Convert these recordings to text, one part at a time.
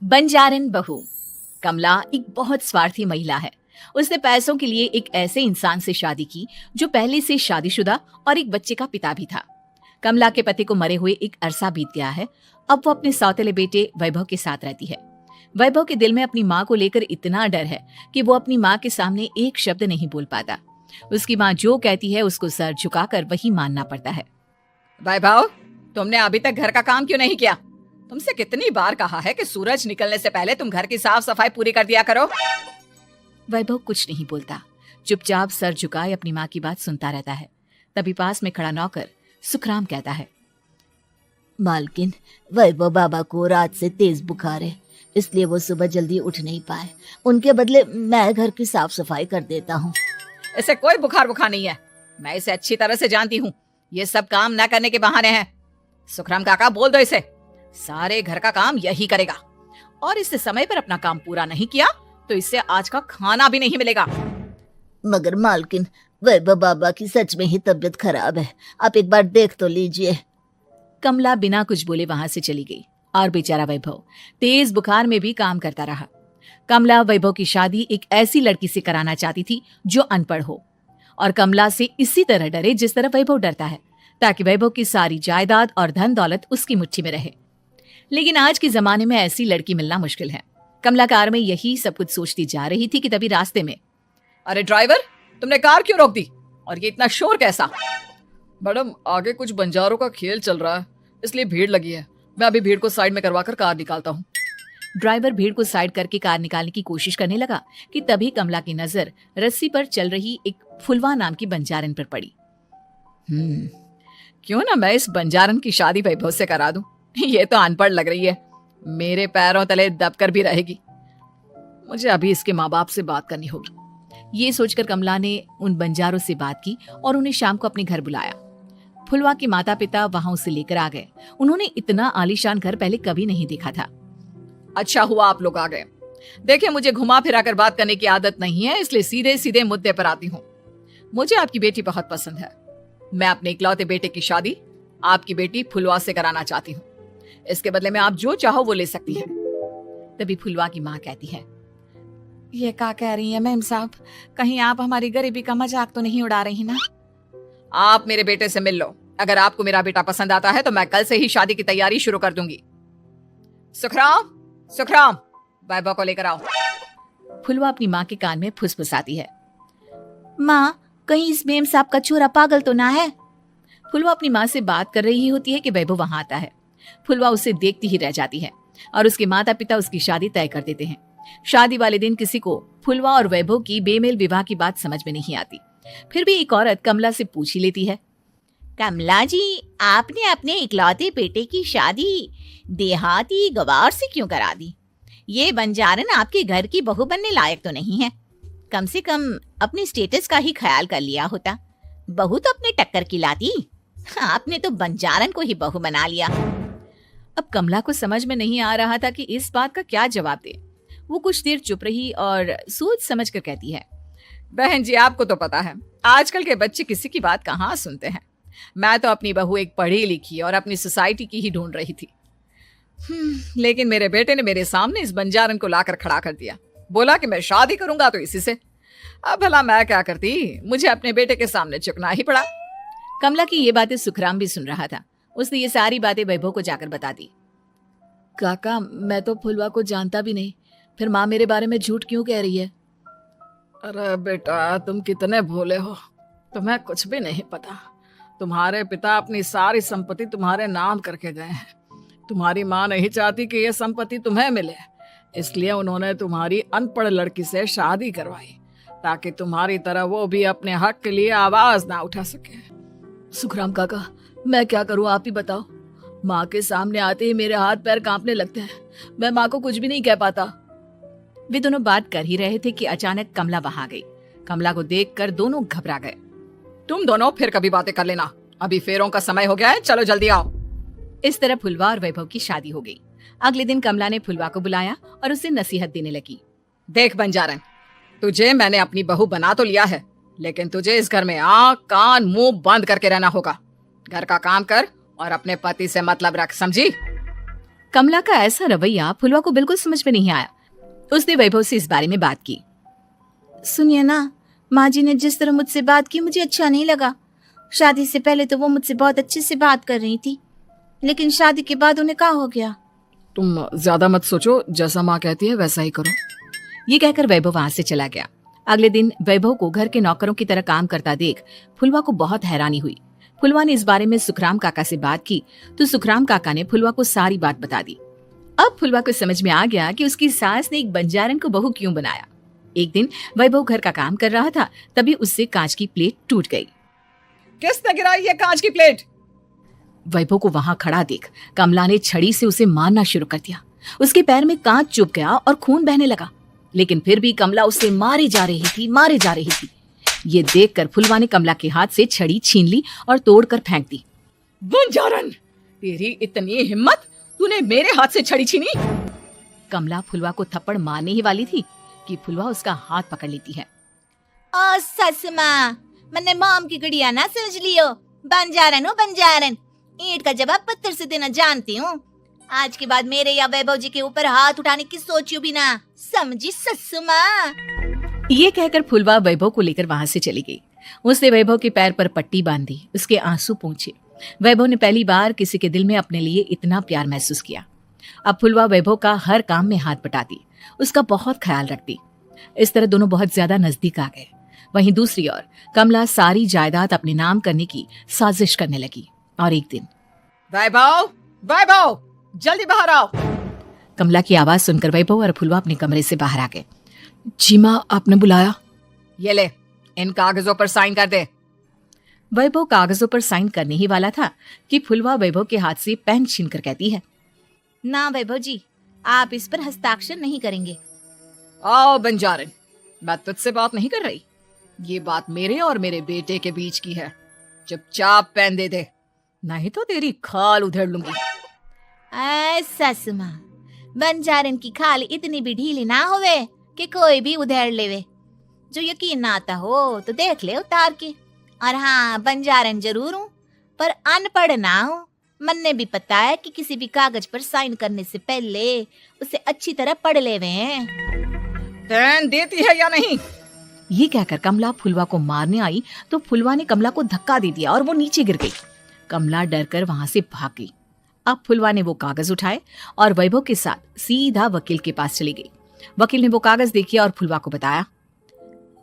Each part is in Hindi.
बंजारन बहू। कमला एक बहुत स्वार्थी महिला है। उसने पैसों के लिए एक ऐसे इंसान से शादी की जो पहले से शादीशुदा और एक बच्चे का पिता भी था। कमला के पति को मरे हुए एक अरसा बीत गया है। अब वो अपने सौतेले बेटे वैभव के साथ रहती है। वैभव के दिल में अपनी माँ को लेकर इतना डर है कि वो अपनी माँ के सामने एक शब्द नहीं बोल पाता। उसकी माँ जो कहती है उसको सर झुकाकर वही मानना पड़ता है। वैभव, तुमने अभी तक घर का काम क्यों नहीं किया? तुमसे कितनी बार कहा है कि सूरज निकलने से पहले तुम घर की साफ सफाई पूरी कर दिया करो। वैभव कुछ नहीं बोलता, चुपचाप सर झुकाए अपनी माँ की बात सुनता रहता है। तभी पास में खड़ा नौकर सुखराम कहता है, मालकिन, वैभव बाबा को रात से तेज बुखार है, इसलिए वो सुबह जल्दी उठ नहीं पाए। उनके बदले मैं घर की साफ सफाई कर देता हूँ। इसे कोई बुखार नहीं है। मैं इसे अच्छी तरह से जानती हूँ। ये सब काम न करने के बहाने हैं। सुखराम काका, बोल दो इसे, सारे घर का काम यही करेगा। और इससे समय पर अपना काम पूरा नहीं किया तो इससे आज का खाना भी नहीं मिलेगा। मगर मालकिन, वैभव बाबा की सच में ही तबीयत खराब है, आप एक बार देख तो लीजिए। कमला बिना कुछ बोले वहां से चली गई और बेचारा वैभव तेज बुखार में भी काम करता रहा। कमला वैभव की शादी एक ऐसी लड़की से कराना चाहती थी जो अनपढ़ हो और कमला से इसी तरह डरे जिस तरह वैभव डरता है, ताकि वैभव की सारी जायदाद और धन दौलत उसकी मुट्ठी में रहे। लेकिन आज के जमाने में ऐसी लड़की मिलना मुश्किल है। कमला कार में यही सब कुछ सोचती जा रही थी कि तभी रास्ते में, अरे ड्राइवर, तुमने कार क्यों रोक दी? और ये इतना शोर कैसा? मैडम, आगे कुछ बंजारों का खेल चल रहा है, इसलिए भीड़ लगी है। मैं अभी भीड़ को साइड में करवाकर कार निकालता हूँ। ड्राइवर भीड़ को साइड करके कार निकालने की कोशिश करने लगा कि तभी कमला की नजर रस्सी पर चल रही एक फुलवा नाम की बंजारन पर पड़ी। क्यों ना मैं इस बंजारन की शादी वैभव से करा दूं? ये तो अनपढ़ लग रही है, मेरे पैरों तले दबकर भी रहेगी। मुझे अभी इसके माँ बाप से बात करनी होगी। ये सोचकर कमला ने उन बंजारों से बात की और उन्हें शाम को अपने घर बुलाया। फुलवा के माता पिता वहां उसे लेकर आ गए। उन्होंने इतना आलीशान घर पहले कभी नहीं देखा था। अच्छा हुआ आप लोग आ गए। देखिए, मुझे घुमा फिरा कर बात करने की आदत नहीं है, इसलिए सीधे सीधे मुद्दे पर आती हूँ। मुझे आपकी बेटी बहुत पसंद है। मैं अपने इकलौते बेटे की शादी आपकी बेटी फुलवा से कराना चाहती हूँ। इसके बदले में आप जो चाहो वो ले सकती हैं। तभी फुलवा की माँ कहती है, ये क्या कह रही है मैम साहब? कहीं आप हमारी गरीबी का मजाक तो नहीं उड़ा रही ना? आप मेरे बेटे से मिल लो। अगर आपको मेरा बेटा पसंद आता है तो मैं कल से ही शादी की तैयारी शुरू कर दूंगी। सुखराम, वैभव को लेकर आओ। फुलवा अपनी माँ के कान में फुसफुसाती है, माँ, कहीं इस मेम साहब का छोरा पागल तो ना है? फुलवा अपनी माँ से बात कर रही होती है कि वैभव वहां आता है। फुलवा उसे देखती ही रह जाती है और उसके माता पिता उसकी शादी तय कर देते हैं। शादी वाले दिन किसी को फुलवा और वैभव की बेमेल विवाह की बात समझ में नहीं आती। फिर भी एक औरत कमला से पूछ ही लेती है, कमला जी, आपने अपने इकलौते बेटे की शादी देहाती गवार से क्यों करा दी? ये बंजारन आपके घर की बहू बनने लायक तो नहीं है। कम से कम अपने स्टेटस का ही ख्याल कर लिया होता। बहू तो अपने टक्कर की लाती, आपने तो बंजारन को ही बहू बना लिया। अब कमला को समझ में नहीं आ रहा था कि इस बात का क्या जवाब दे। वो कुछ देर चुप रही और सोच समझ कर कहती है, बहन जी, आपको तो पता है आजकल के बच्चे किसी की बात कहाँ सुनते हैं। मैं तो अपनी बहू एक पढ़ी लिखी और अपनी सोसाइटी की ही ढूंढ रही थी। लेकिन मेरे बेटे ने मेरे सामने इस बंजारन को लाकर खड़ा कर दिया। बोला कि मैं शादी करूंगा तो इसी से। अब भला मैं क्या करती, मुझे अपने बेटे के सामने झुकना ही पड़ा। कमला की ये बातें सुखराम भी सुन रहा था। उसने ये सारी बातें वैभव को जाकर बता दी। काका, मैं तो फुलवा को जानता भी नहीं, फिर माँ मेरे बारे में झूठ क्यों कह रही है? अरे बेटा, तुम कितने भोले हो, तुम्हें कुछ भी नहीं पता। तुम्हारे पिता अपनी सारी संपत्ति तुम्हारे नाम करके गए हैं। तुम्हारी माँ नहीं चाहती कि यह संपत्ति तुम्हें मिले, इसलिए उन्होंने तुम्हारी अनपढ़ लड़की से शादी करवाई ताकि तुम्हारी तरह वो भी अपने हक के लिए आवाज ना उठा सके। सुखराम काका, मैं क्या करूं, आप ही बताओ। माँ के सामने आते ही मेरे हाथ पैर कांपने लगते हैं। मैं माँ को कुछ भी नहीं कह पाता। वे दोनों बात कर ही रहे थे कि अचानक कमला वहां गई। कमला को देखकर दोनों घबरा गए। तुम दोनों फिर कभी बातें कर लेना, अभी फेरों का समय हो गया है, चलो जल्दी आओ। इस तरह फुलवा और वैभव की शादी हो गई। अगले दिन कमला ने फुलवा को बुलाया और उसे नसीहत देने लगी। देख बंजारन, तुझे मैंने अपनी बहू बना तो लिया है, लेकिन तुझे इस घर में आँख कान मुंह बंद करके रहना होगा। घर का काम कर और अपने पति से मतलब रख, समझी? कमला का ऐसा रवैया फुलवा को बिल्कुल समझ में नहीं आया। उसने वैभव से इस बारे में बात की। सुनिए ना, माँ जी ने जिस तरह मुझसे बात की मुझे अच्छा नहीं लगा। शादी से पहले तो वो मुझसे बहुत अच्छे से बात कर रही थी, लेकिन शादी के बाद उन्हें क्या हो गया। तुम ज्यादा मत सोचो, जैसा माँ कहती है वैसा ही करो। ये कहकर वैभव वहां से चला गया। अगले दिन वैभव को घर के नौकरों की तरह काम करता देख फुलवा को बहुत हैरानी हुई। फुलवा ने इस बारे में सुखराम काका से बात की तो सुखराम काका ने फुलवा को सारी बात बता दी। अब फुलवा को समझ में आ गया कि उसकी सास ने एक बंजारन को बहू क्यों बनाया। एक दिन वैभव घर का काम कर रहा था, तभी उससे कांच की प्लेट टूट गई। किसने गिराई ये कांच की प्लेट? वैभव को वहां खड़ा देख कमला ने छड़ी से उसे मारना शुरू कर दिया। उसके पैर में कांच चुभ गया और खून बहने लगा, लेकिन फिर भी कमला उसे मारे जा रही थी। ये देखकर फुलवा ने कमला के हाथ से छड़ी छीन ली और तोड़कर फेंक दी। बंजारन, तेरी इतनी हिम्मत, तूने मेरे हाथ से छड़ी छीनी? कमला फुलवा को थप्पड़ मारने ही वाली थी कि फुलवा उसका हाथ पकड़ लेती है। ओ सस माँ, मैंने मॉम की गुड़िया ना समझ लियो। बंजारन हो बंजारन, ईंट का जवाब पत्थर से देना जानती हूँ। आज के बाद मेरे या वैभव जी के ऊपर हाथ उठाने की सोचियो भी ना, समझी ससु माँ। ये कहकर फुलवा वैभव को लेकर वहां से चली गई। उसने वैभव के पैर पर पट्टी बांधी, उसके आंसू पोंछे। वैभव ने पहली बार किसी के दिल में अपने लिए इतना प्यार महसूस किया। अब फुलवा वैभव का हर काम में हाथ बटाती, उसका बहुत ख्याल रखती। इस तरह दोनों बहुत ज्यादा नजदीक आ गए। वहीं दूसरी ओर कमला सारी जायदाद अपने नाम करने की साजिश करने लगी। और एक दिन, वैभव, वैभव, जल्दी बाहर आओ। कमला की आवाज सुनकर वैभव और फुलवा अपने कमरे से बाहर आ गए। जी माँ, आपने बुलाया? ये ले, इन कागजों पर साइन कर दे। वैभव कागजों पर साइन करने ही वाला था कि फुलवा वैभव के हाथ से पेन छीनकर कहती है, ना वैभव जी, आप इस पर हस्ताक्षर नहीं करेंगे। आओ बंजारन, मैं तुझसे बात नहीं कर रही। ये बात मेरे और मेरे बेटे के बीच की है। चुपचाप पेन दे दे, नहीं तो तेरी खाल उधेड़ लूंगी। ससु माँ, बंजारन की खाल इतनी भी ढीली ना होवे कि कोई भी उधेड़ लेवे। जो यकीन ना आता हो तो देख ले उतार के। और हाँ, बंजारन जरूर हूँ, पर अनपढ़ ना हूँ। मन भी पता है कि किसी भी कागज पर साइन करने से पहले उसे अच्छी तरह पढ़ लेवे हैं। पेन देती है या नहीं? ये कहकर कमला फुलवा को मारने आई तो फुलवा ने कमला को धक्का दे दिया और वो नीचे गिर गई। कमला डरकर वहां से भाग गई। अब फुलवा ने वो कागज उठाए और वैभव के साथ सीधा वकील के पास चली गई। वकील ने वो कागज देखे और फुलवा को बताया,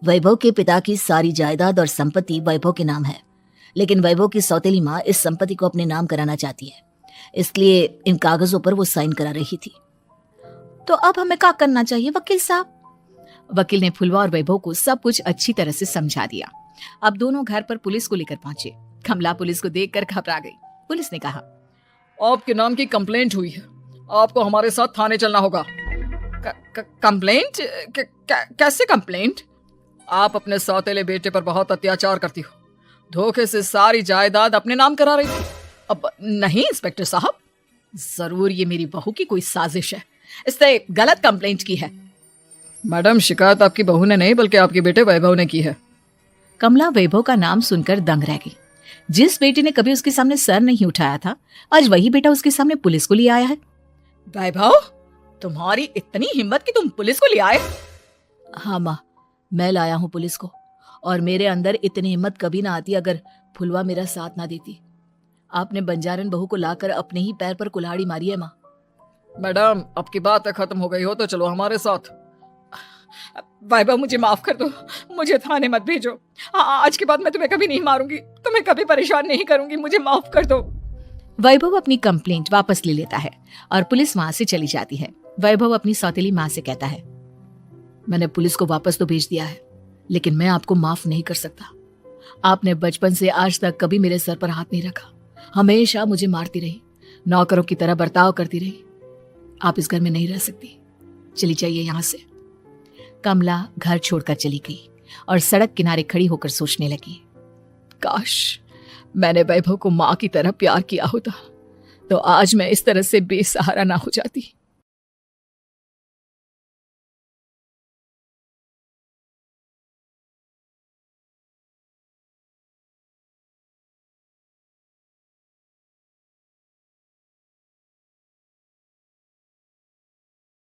वैभव के पिता की सारी जायदाद और संपत्ति वैभव के नाम है, लेकिन वैभव की सौतेली माँ इस संपत्ति को अपने नाम कराना चाहती है, इसलिए इन कागजों पर वो साइन करा रही थी। तो अब हमें क्या करना चाहिए वकील साहब? वकील ने फुलवा और वैभव को सब कुछ अच्छी तरह से समझा दिया। अब दोनों घर पर पुलिस को लेकर पहुंचे। कमला पुलिस को देखकर घबरा गई। पुलिस ने कहा, आपके नाम की कंप्लेंट हुई है, आपको हमारे साथ थाने चलना होगा। कंप्लेंट? कैसे कंप्लेंट? आप अपने सौतेले बेटे पर बहुत अत्याचार करती हो, धोखे से सारी जायदाद अपने नाम करा रही थी। अब नहीं इंस्पेक्टर साहब, जरूर ये मेरी बहू की कोई साजिश है, इसने गलत कंप्लेंट की है। मैडम, शिकायत आपकी बहू ने नहीं बल्कि आपके बेटे वैभव ने की है। कमला वैभव का नाम सुनकर दंग रह गई। जिस बेटे ने कभी उसके सामने सर नहीं उठाया था, आज वही बेटा उसके सामने पुलिस को ले आया है। वैभव, तुम्हारी इतनी हिम्मत कि तुम पुलिस को ले आए? हाँ माँ, मैं लाया हूँ पुलिस को, और मेरे अंदर इतनी हिम्मत कभी ना आती अगर फुलवा मेरा साथ ना देती। आपने बंजारन बहू को लाकर अपने ही पैर पर कुल्हाड़ी मारी है माँ। मैडम, अब की बात खत्म हो गई हो तो चलो हमारे साथ। वैभव, मुझे माफ कर दो, मुझे थाने मत भेजो। आज के बाद मैं तुम्हें कभी नहीं मारूंगी, तुम्हें कभी परेशान नहीं करूंगी, मुझे माफ कर दो। वैभव अपनी कंप्लेंट वापस ले लेता है और पुलिस वहां से चली जाती है। वैभव अपनी सौतेली माँ से कहता है, मैंने पुलिस को वापस तो भेज दिया है, लेकिन मैं आपको माफ नहीं कर सकता। आपने बचपन से आज तक कभी मेरे सर पर हाथ नहीं रखा, हमेशा मुझे मारती रही, नौकरों की तरह बर्ताव करती रही। आप इस घर में नहीं रह सकती, चली जाइए यहाँ से। कमला घर छोड़कर चली गई और सड़क किनारे खड़ी होकर सोचने लगी, काश मैंने वैभव को माँ की तरह प्यार किया होता तो आज मैं इस तरह से बेसहारा ना हो जाती।